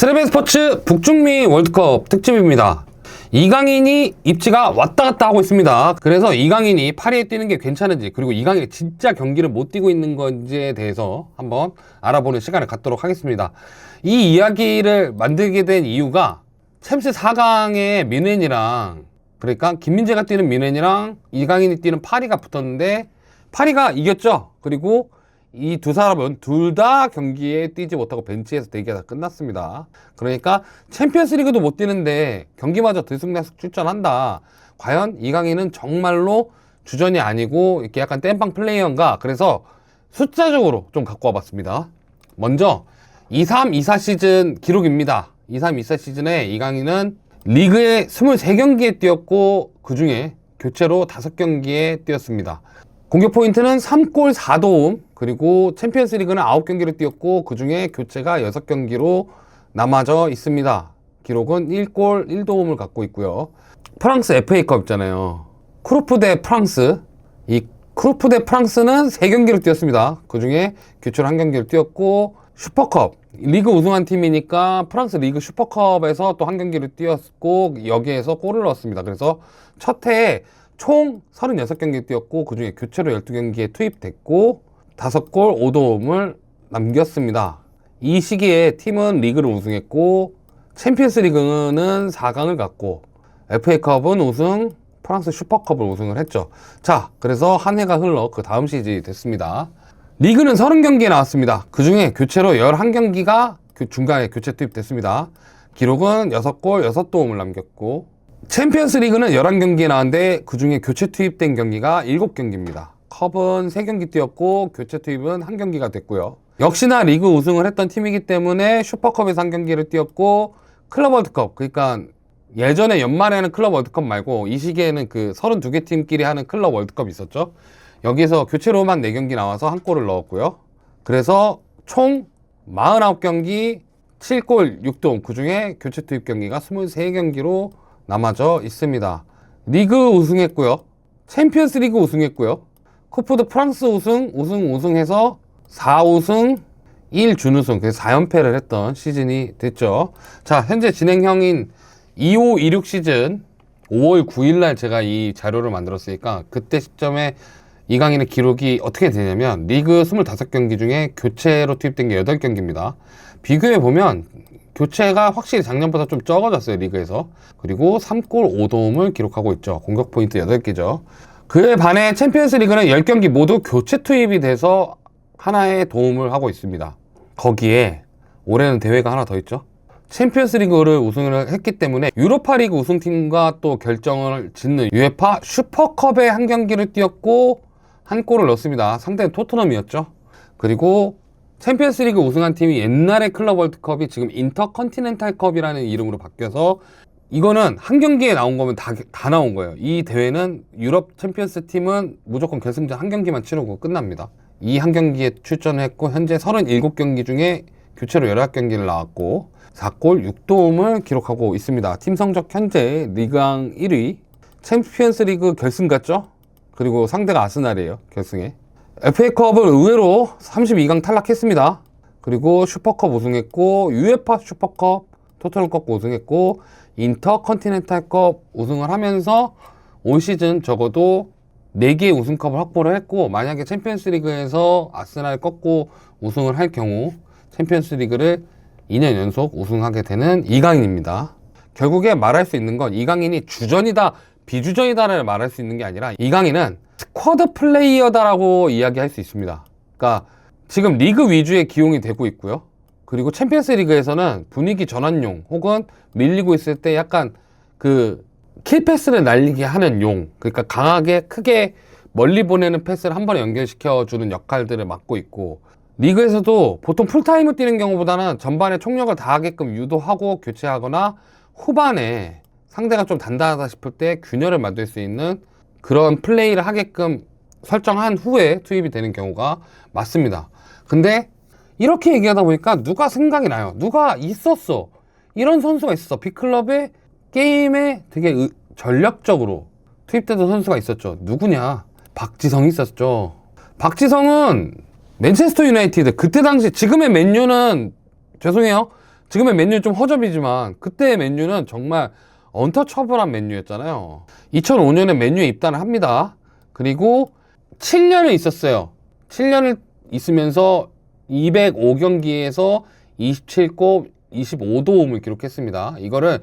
스레벤 스포츠 북중미 월드컵 특집입니다. 이강인이 입지가 왔다 갔다 하고 있습니다. 그래서 이강인이 파리에 뛰는 게 괜찮은지, 그리고 이강인이 진짜 경기를 못 뛰고 있는 건지에 대해서 한번 알아보는 시간을 갖도록 하겠습니다. 이 이야기를 만들게 된 이유가 챔스 4강에 민웬이랑, 그러니까 김민재가 뛰는 민웬이랑 이강인이 뛰는 파리가 붙었는데 파리가 이겼죠. 그리고 이 두 사람은 둘 다 경기에 뛰지 못하고 벤치에서 대기가 다 끝났습니다. 그러니까 챔피언스리그도 못 뛰는데 경기마저 들쑥날쑥 출전한다. 과연 이강인은 정말로 주전이 아니고 이렇게 약간 땜빵 플레이어인가? 그래서 숫자적으로 좀 갖고 와봤습니다. 먼저 23-24 시즌 기록입니다. 23-24 시즌에 이강인은 리그에 23경기에 뛰었고 그 중에 교체로 5경기에 뛰었습니다. 공격 포인트는 3골 4도움, 그리고 챔피언스 리그는 9경기를 뛰었고 그 중에 교체가 6경기로 남아져 있습니다. 기록은 1골 1도움을 갖고 있고요. 프랑스 FA컵 있잖아요. 크루프 대 프랑스. 이 크루프 대 프랑스는 3경기를 뛰었습니다. 그 중에 교체로 1경기를 뛰었고, 슈퍼컵, 리그 우승한 팀이니까 프랑스 리그 슈퍼컵에서 또 1경기를 뛰었고 여기에서 골을 넣었습니다. 그래서 첫 해에 총 36경기 뛰었고 그 중에 교체로 12경기에 투입됐고 5골 5도움을 남겼습니다. 이 시기에 팀은 리그를 우승했고 챔피언스 리그는 4강을 갔고 FA컵은 우승, 프랑스 슈퍼컵을 우승을 했죠. 자, 그래서 한 해가 흘러 그 다음 시즌이 됐습니다. 리그는 30경기에 나왔습니다. 그 중에 교체로 11경기가 중간에 교체 투입됐습니다. 기록은 6골 6도움을 남겼고, 챔피언스 리그는 11경기에 나왔는데 그 중에 교체 투입된 경기가 7경기입니다. 컵은 3경기 뛰었고 교체 투입은 1경기가 됐고요. 역시나 리그 우승을 했던 팀이기 때문에 슈퍼컵에서 1경기를 뛰었고, 클럽 월드컵, 그러니까 예전에 연말에는 클럽 월드컵 말고 이 시기에는 그 32개 팀끼리 하는 클럽 월드컵이 있었죠. 여기서 교체로만 4경기 나와서 1골을 넣었고요. 그래서 총 49경기 7골 6도움, 그 중에 교체 투입 경기가 23경기로 남아져 있습니다. 리그 우승했고요. 챔피언스 리그 우승했고요. 쿠프 드 프랑스 우승해서 4우승 1준우승, 그래서 4연패를 했던 시즌이 됐죠. 자, 현재 진행형인 25-26 시즌 5월 9일날 제가 이 자료를 만들었으니까 그때 시점에 이강인의 기록이 어떻게 되냐면 리그 25경기 중에 교체로 투입된 게 8경기입니다. 비교해보면 교체가 확실히 작년보다 좀 적어졌어요, 리그에서. 그리고 3골 5도움을 기록하고 있죠. 공격 포인트 8개죠. 그에 반해 챔피언스 리그는 10경기 모두 교체 투입이 돼서 하나의 도움을 하고 있습니다. 거기에 올해는 대회가 하나 더 있죠. 챔피언스 리그를 우승을 했기 때문에 유로파 리그 우승팀과 또 결정을 짓는 UEFA 슈퍼컵에 1경기를 뛰었고 1골을 넣었습니다. 상대는 토트넘이었죠. 그리고 챔피언스 리그 우승한 팀이 옛날의 클럽 월드컵이 지금 인터컨티넨탈컵이라는 이름으로 바뀌어서, 이거는 1경기에 나온 거면 다 나온 거예요. 이 대회는 유럽 챔피언스 팀은 무조건 결승전 1경기만 치르고 끝납니다. 이 1경기에 출전했고 현재 37경기 중에 교체로 11경기를 나왔고 4골 6도움을 기록하고 있습니다. 팀 성적 현재 리그왕 1위, 챔피언스 리그 결승 갔죠. 그리고 상대가 아스날이에요, 결승에. FA컵을 의외로 32강 탈락했습니다. 그리고 슈퍼컵 우승했고, UEFA 슈퍼컵, 토트넘컵 우승했고, 인터컨티넨탈컵 우승을 하면서 올 시즌 적어도 4개의 우승컵을 확보를 했고, 만약에 챔피언스 리그에서 아스날을 꺾고 우승을 할 경우 챔피언스 리그를 2년 연속 우승하게 되는 이강인입니다. 결국에 말할 수 있는 건 이강인이 주전이다, 비주전이다를 말할 수 있는 게 아니라 이강인은 스쿼드 플레이어다라고 이야기할 수 있습니다. 그러니까 지금 리그 위주의 기용이 되고 있고요. 그리고 챔피언스 리그에서는 분위기 전환용, 혹은 밀리고 있을 때 약간 그 킬패스를 날리게 하는 용, 그러니까 강하게 크게 멀리 보내는 패스를 한 번에 연결시켜주는 역할들을 맡고 있고, 리그에서도 보통 풀타임을 뛰는 경우보다는 전반에 총력을 다하게끔 유도하고 교체하거나 후반에 상대가 좀 단단하다 싶을 때 균열을 만들 수 있는 그런 플레이를 하게끔 설정한 후에 투입이 되는 경우가 많습니다. 근데 이렇게 얘기하다 보니까 누가 생각이 나요. 누가 있었어. 이런 선수가 있었어. 빅클럽의 게임에 되게 전략적으로 투입되던 선수가 있었죠. 누구냐? 박지성이 있었죠. 박지성은 맨체스터 유나이티드, 그때 당시, 지금의 맨유는 죄송해요, 지금의 맨유 좀 허접이지만 그때의 맨유는 정말 언터처블한 맨유였잖아요. 2005년에 맨유에 입단을 합니다. 그리고 7년을 있었어요. 7년을 있으면서 205경기에서 27골 25도움을 기록했습니다. 이거를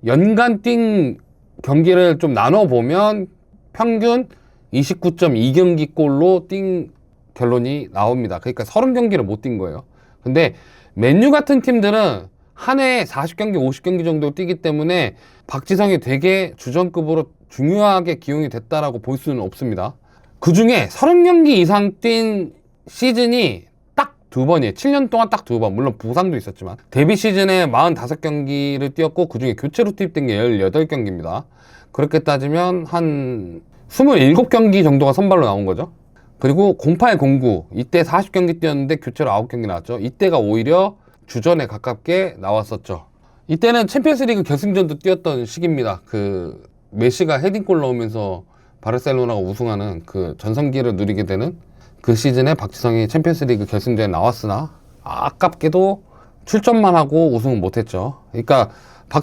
연간 뛴 경기를 좀 나눠보면 평균 29.2경기 골로 뛴 결론이 나옵니다. 그러니까 30경기를 못 뛴 거예요. 근데 맨유 같은 팀들은 한 해에 40경기, 50경기 정도 뛰기 때문에 박지성이 되게 주전급으로 중요하게 기용이 됐다라고 볼 수는 없습니다. 그 중에 30경기 이상 뛴 시즌이 딱 2번이에요. 7년 동안 딱 2번. 물론 부상도 있었지만. 데뷔 시즌에 45경기를 뛰었고 그 중에 교체로 투입된 게 18경기입니다. 그렇게 따지면 한 27경기 정도가 선발로 나온 거죠. 그리고 08, 09 이때 40경기 뛰었는데 교체로 9경기 나왔죠. 이때가 오히려 주전에 가깝게 나왔었죠. 이때는 챔피언스리그 결승전도 뛰었던 시기입니다. 그 메시가 헤딩골 넣으면서 바르셀로나가 우승하는 그 전성기를 누리게 되는 그 시즌에 박지성이 챔피언스리그 결승전에 나왔으나 아깝게도 출전만 하고 우승은 못했죠. 그러니까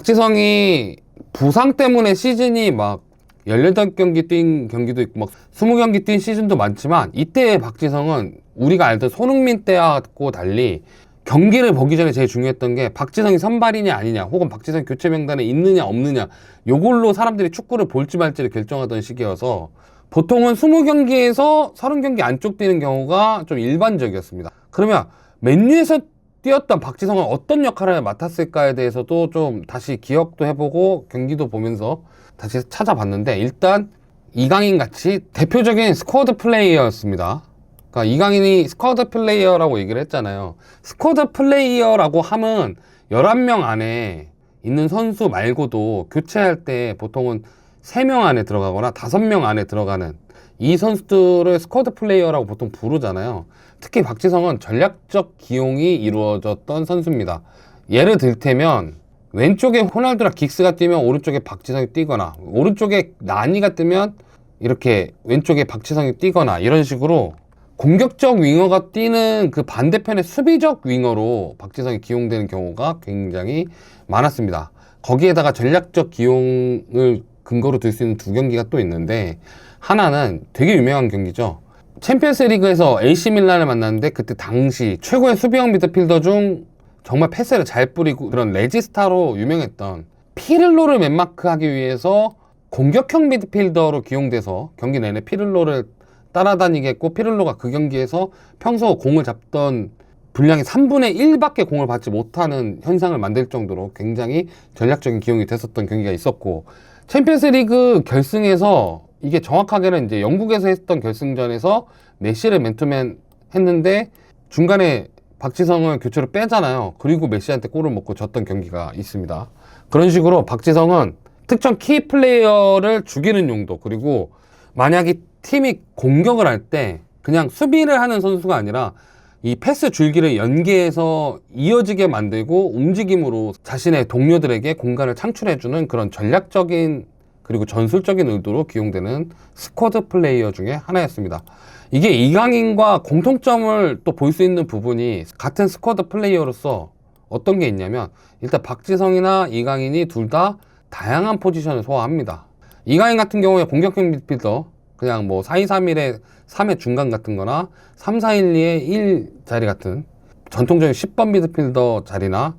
박지성이 부상 때문에 시즌이 막 18경기 뛴 경기도 있고 막 20경기 뛴 시즌도 많지만 이때의 박지성은 우리가 알던 손흥민 때하고 달리 경기를 보기 전에 제일 중요했던 게 박지성이 선발이냐 아니냐 혹은 박지성이 교체 명단에 있느냐 없느냐 요걸로 사람들이 축구를 볼지 말지를 결정하던 시기여서 보통은 20경기에서 30경기 안쪽 뛰는 경우가 좀 일반적이었습니다. 그러면 맨유에서 뛰었던 박지성은 어떤 역할을 맡았을까에 대해서도 좀 다시 기억도 해보고 경기도 보면서 다시 찾아봤는데 일단 이강인 같이 대표적인 스쿼드 플레이어였습니다. 그러니까 이강인이 스쿼드 플레이어라고 얘기를 했잖아요. 스쿼드 플레이어라고 하면 11명 안에 있는 선수 말고도 교체할 때 보통은 3명 안에 들어가거나 5명 안에 들어가는 이 선수들을 스쿼드 플레이어라고 보통 부르잖아요. 특히 박지성은 전략적 기용이 이루어졌던 선수입니다. 예를 들테면 왼쪽에 호날두랑 긱스가 뛰면 오른쪽에 박지성이 뛰거나 오른쪽에 나니가 뜨면 이렇게 왼쪽에 박지성이 뛰거나 이런 식으로 공격적 윙어가 뛰는 그 반대편의 수비적 윙어로 박지성이 기용되는 경우가 굉장히 많았습니다. 거기에다가 전략적 기용을 근거로 들 수 있는 2경기가 또 있는데 하나는 되게 유명한 경기죠. 챔피언스 리그에서 AC 밀란을 만났는데 그때 당시 최고의 수비형 미드필더 중 정말 패스를 잘 뿌리고 그런 레지스타로 유명했던 피를로를 맨마크하기 위해서 공격형 미드필더로 기용돼서 경기 내내 피를로를 따라다니게 했고 피를로가 그 경기에서 평소 공을 잡던 분량의 3분의 1밖에 공을 받지 못하는 현상을 만들 정도로 굉장히 전략적인 기용이 됐었던 경기가 있었고 챔피언스 리그 결승에서 이게 정확하게는 이제 영국에서 했던 결승전에서 메시를 맨투맨 했는데 중간에 박지성을 교체로 빼잖아요. 그리고 메시한테 골을 먹고 졌던 경기가 있습니다. 그런 식으로 박지성은 특정 키 플레이어를 죽이는 용도 그리고 만약에 팀이 공격을 할 때 그냥 수비를 하는 선수가 아니라 이 패스 줄기를 연계해서 이어지게 만들고 움직임으로 자신의 동료들에게 공간을 창출해주는 그런 전략적인 그리고 전술적인 의도로 기용되는 스쿼드 플레이어 중에 하나였습니다. 이게 이강인과 공통점을 또 볼 수 있는 부분이 같은 스쿼드 플레이어로서 어떤 게 있냐면 일단 박지성이나 이강인이 둘 다 다양한 포지션을 소화합니다. 이강인 같은 경우에 공격형 미드필더 그냥 뭐 4-2-3-1의 3의 중간 같은 거나 3-4-1-2의 1 자리 같은 전통적인 10번 미드필더 자리나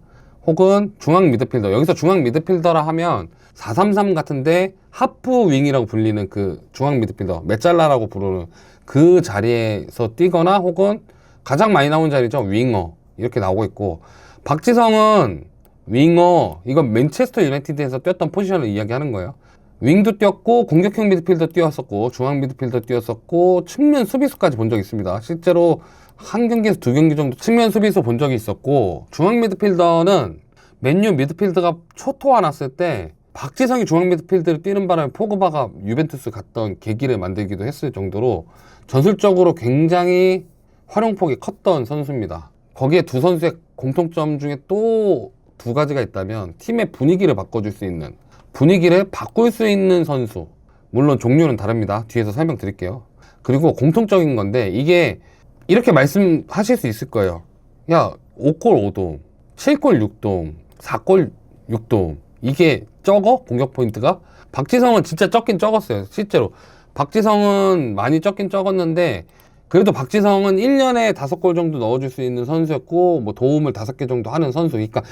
혹은 중앙 미드필더 여기서 중앙 미드필더라 하면 4-3-3 같은데 하프 윙이라고 불리는 그 중앙 미드필더 메잘라라고 부르는 그 자리에서 뛰거나 혹은 가장 많이 나온 자리죠 윙어 이렇게 나오고 있고 박지성은 윙어 이건 맨체스터 유나이티드에서 뛰었던 포지션을 이야기하는 거예요. 윙도 뛰었고 공격형 미드필더 뛰었었고 중앙 미드필더 뛰었었고 측면 수비수까지 본 적이 있습니다. 실제로 한 경기에서 2경기 정도 측면 수비수 본 적이 있었고 중앙 미드필더는 맨유 미드필더가 초토화 났을 때 박지성이 중앙 미드필드를 뛰는 바람에 포그바가 유벤투스 갔던 계기를 만들기도 했을 정도로 전술적으로 굉장히 활용폭이 컸던 선수입니다. 거기에 두 선수의 공통점 중에 또 2가지가 있다면 팀의 분위기를 바꿔줄 수 있는 분위기를 바꿀 수 있는 선수 물론 종류는 다릅니다. 뒤에서 설명드릴게요. 그리고 공통적인 건데 이게 이렇게 말씀하실 수 있을 거예요. 야 5골 5도움 7골 6도움, 4골 6도움. 이게 적어? 공격 포인트가? 박지성은 진짜 적긴 적었어요. 실제로. 박지성은 많이 적긴 적었는데, 그래도 박지성은 1년에 5골 정도 넣어줄 수 있는 선수였고, 뭐 도움을 5개 정도 하는 선수. 그러니까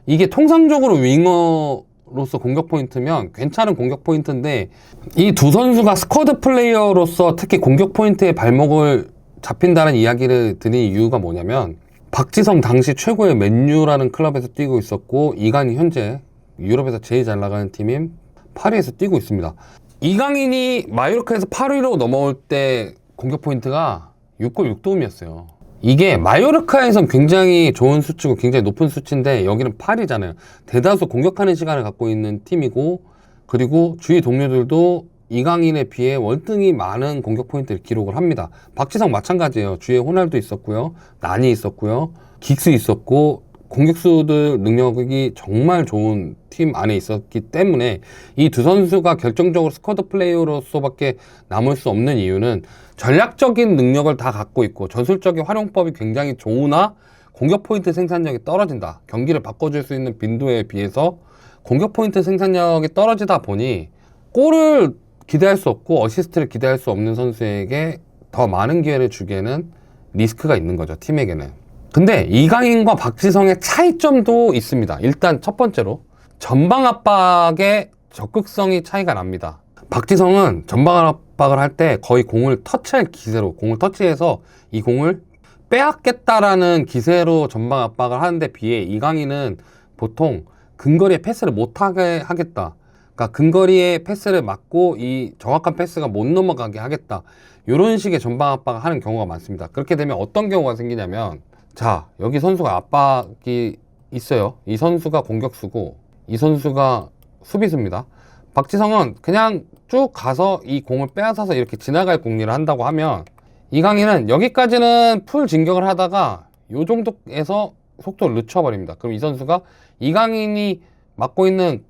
이게 통상적으로 윙어로서 공격 포인트면 괜찮은 공격 포인트인데, 이 두 선수가 스쿼드 플레이어로서 특히 공격 포인트에 발목을 잡힌다는 이야기를 드린 이유가 뭐냐면, 박지성 당시 최고의 맨유라는 클럽에서 뛰고 있었고, 이강인 현재 유럽에서 제일 잘 나가는 팀인 파리에서 뛰고 있습니다. 이강인이 마요르카에서 8위로 넘어올 때 공격 포인트가 6골 6도움이었어요. 이게 마요르카에선 굉장히 좋은 수치고 굉장히 높은 수치인데 여기는 파리잖아요. 대다수 공격하는 시간을 갖고 있는 팀이고, 그리고 주위 동료들도 이강인에 비해 월등히 많은 공격 포인트를 기록을 합니다. 박지성 마찬가지예요. 주위에 호날두 있었고요, 나니 있었고요, 긱스 있었고, 공격수들 능력이 정말 좋은 팀 안에 있었기 때문에 이 두 선수가 결정적으로 스쿼드 플레이어로서밖에 남을 수 없는 이유는 전략적인 능력을 다 갖고 있고 전술적인 활용법이 굉장히 좋으나 공격 포인트 생산력이 떨어진다. 경기를 바꿔줄 수 있는 빈도에 비해서 공격 포인트 생산력이 떨어지다 보니 골을 기대할 수 없고 어시스트를 기대할 수 없는 선수에게 더 많은 기회를 주기에는 리스크가 있는 거죠, 팀에게는. 근데 이강인과 박지성의 차이점도 있습니다. 일단 첫 번째로 전방 압박의 적극성이 차이가 납니다. 박지성은 전방 압박을 할 때 거의 공을 터치할 기세로, 공을 터치해서 이 공을 빼앗겠다라는 기세로 전방 압박을 하는데 비해 이강인은 보통 근거리에 패스를 못하게 하겠다. 그러니까 근거리에 패스를 막고 이 정확한 패스가 못 넘어가게 하겠다. 이런 식의 전방 압박을 하는 경우가 많습니다. 그렇게 되면 어떤 경우가 생기냐면, 자, 여기 선수가 압박이 있어요. 이 선수가 공격수고 이 선수가 수비수입니다. 박지성은 그냥 쭉 가서 이 공을 빼앗아서 이렇게 지나갈 공략을 한다고 하면, 이강인은 여기까지는 풀 진격을 하다가 요 정도에서 속도를 늦춰버립니다. 그럼 이 선수가 이강인이 맡고 있는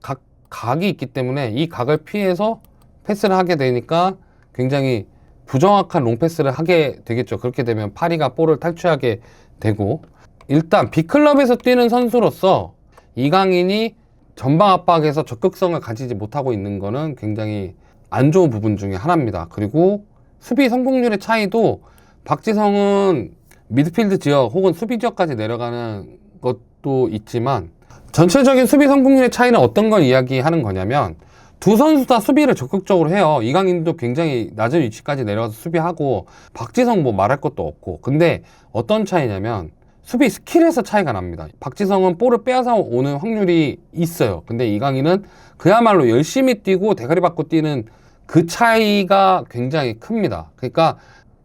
각이 있기 때문에 이 각을 피해서 패스를 하게 되니까 굉장히 부정확한 롱패스를 하게 되겠죠. 그렇게 되면 파리가 볼을 탈취하게 되고, 일단 B클럽에서 뛰는 선수로서 이강인이 전방 압박에서 적극성을 가지지 못하고 있는 거는 굉장히 안 좋은 부분 중에 하나입니다. 그리고 수비 성공률의 차이도 박지성은 미드필드 지역 혹은 수비 지역까지 내려가는 것도 있지만 전체적인 수비 성공률의 차이는 어떤 걸 이야기하는 거냐면, 두 선수 다 수비를 적극적으로 해요. 이강인도 굉장히 낮은 위치까지 내려가서 수비하고 박지성 뭐 말할 것도 없고. 근데 어떤 차이냐면 수비 스킬에서 차이가 납니다. 박지성은 볼을 빼앗아 오는 확률이 있어요. 근데 이강인은 그야말로 열심히 뛰고 대가리 받고 뛰는 그 차이가 굉장히 큽니다. 그러니까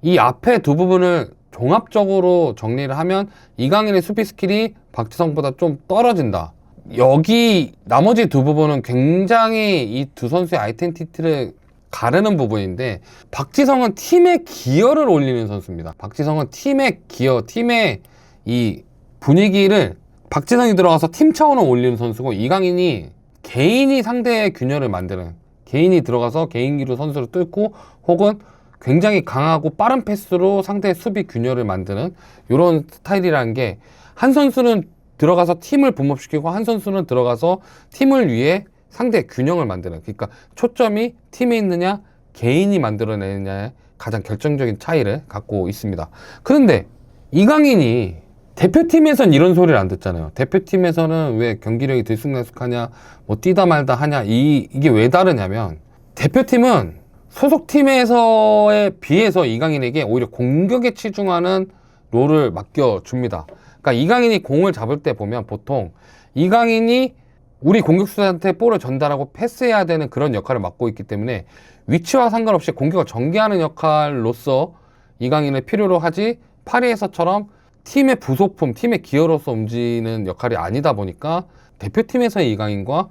이 앞에 두 부분을 종합적으로 정리를 하면 이강인의 수비 스킬이 박지성보다 좀 떨어진다. 여기 나머지 두 부분은 굉장히 이 두 선수의 아이덴티티를 가르는 부분인데, 박지성은 팀의 기여를 올리는 선수입니다. 박지성은 팀의 기여, 팀의 이 분위기를 박지성이 들어가서 팀 차원을 올리는 선수고, 이강인이 개인이 상대의 균열을 만드는, 개인이 들어가서 개인기로 선수를 뚫고 혹은 굉장히 강하고 빠른 패스로 상대의 수비 균열을 만드는 이런 스타일이라는 게, 한 선수는 들어가서 팀을 붐업시키고 한 선수는 들어가서 팀을 위해 상대의 균형을 만드는, 그러니까 초점이 팀에 있느냐 개인이 만들어내느냐의 가장 결정적인 차이를 갖고 있습니다. 그런데 이강인이 대표팀에선 이런 소리를 안 듣잖아요. 대표팀에서는 왜 경기력이 들쑥날쑥하냐, 뭐 뛰다 말다 하냐, 이게 왜 다르냐면, 대표팀은 소속팀에서에 비해서 이강인에게 오히려 공격에 치중하는 롤을 맡겨줍니다. 그러니까 이강인이 공을 잡을 때 보면 보통 이강인이 우리 공격수한테 볼을 전달하고 패스해야 되는 그런 역할을 맡고 있기 때문에 위치와 상관없이 공격을 전개하는 역할로서 이강인을 필요로 하지, 파리에서처럼 팀의 부속품, 팀의 기여로서 움직이는 역할이 아니다 보니까 대표팀에서의 이강인과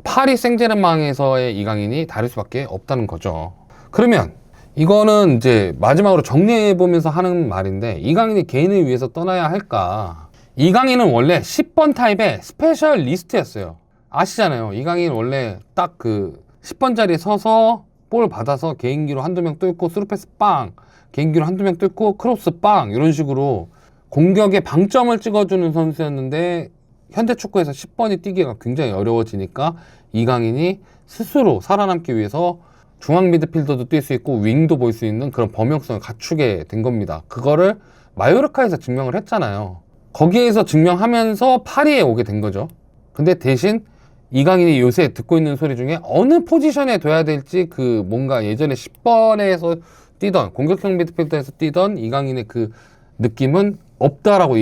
파리 생제르맹에서의 이강인이 다를 수밖에 없다는 거죠. 그러면 이거는 이제 마지막으로 정리해보면서 하는 말인데, 이강인이 개인을 위해서 떠나야 할까? 이강인은 원래 10번 타입의 스페셜리스트였어요. 아시잖아요. 이강인 원래 딱 그 10번 자리에 서서 볼 받아서 개인기로 한두 명 뚫고 스루패스 빵, 개인기로 한두 명 뚫고 크로스 빵, 이런 식으로 공격에 방점을 찍어주는 선수였는데 현대축구에서 10번이 뛰기가 굉장히 어려워지니까 이강인이 스스로 살아남기 위해서 중앙 미드필더도 뛸 수 있고 윙도 볼 수 있는 그런 범용성을 갖추게 된 겁니다. 그거를 마요르카에서 증명을 했잖아요. 거기에서 증명하면서 파리에 오게 된 거죠. 근데 대신 이강인이 요새 듣고 있는 소리 중에 어느 포지션에 둬야 될지 그 뭔가 예전에 10번에서 뛰던 공격형 미드필더에서 뛰던 이강인의 그 느낌은 없다라고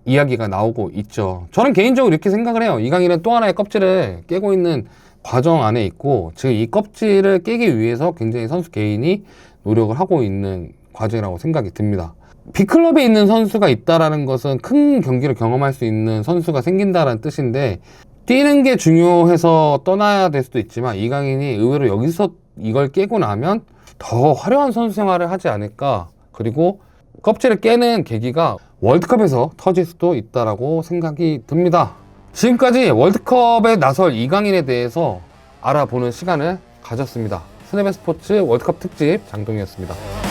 이야기가 나오고 있죠. 저는 개인적으로 이렇게 생각을 해요. 이강인은 또 하나의 껍질을 깨고 있는 과정 안에 있고 지금 이 껍질을 깨기 위해서 굉장히 선수 개인이 노력을 하고 있는 과정이라고 생각이 듭니다. B클럽에 있는 선수가 있다라는 것은 큰 경기를 경험할 수 있는 선수가 생긴다라는 뜻인데 뛰는 게 중요해서 떠나야 될 수도 있지만 이강인이 의외로 여기서 이걸 깨고 나면 더 화려한 선수 생활을 하지 않을까. 그리고 껍질을 깨는 계기가 월드컵에서 터질 수도 있다라고 생각이 듭니다. 지금까지 월드컵에 나설 이강인에 대해서 알아보는 시간을 가졌습니다. 스냅앤스포츠 월드컵 특집 장동이었습니다.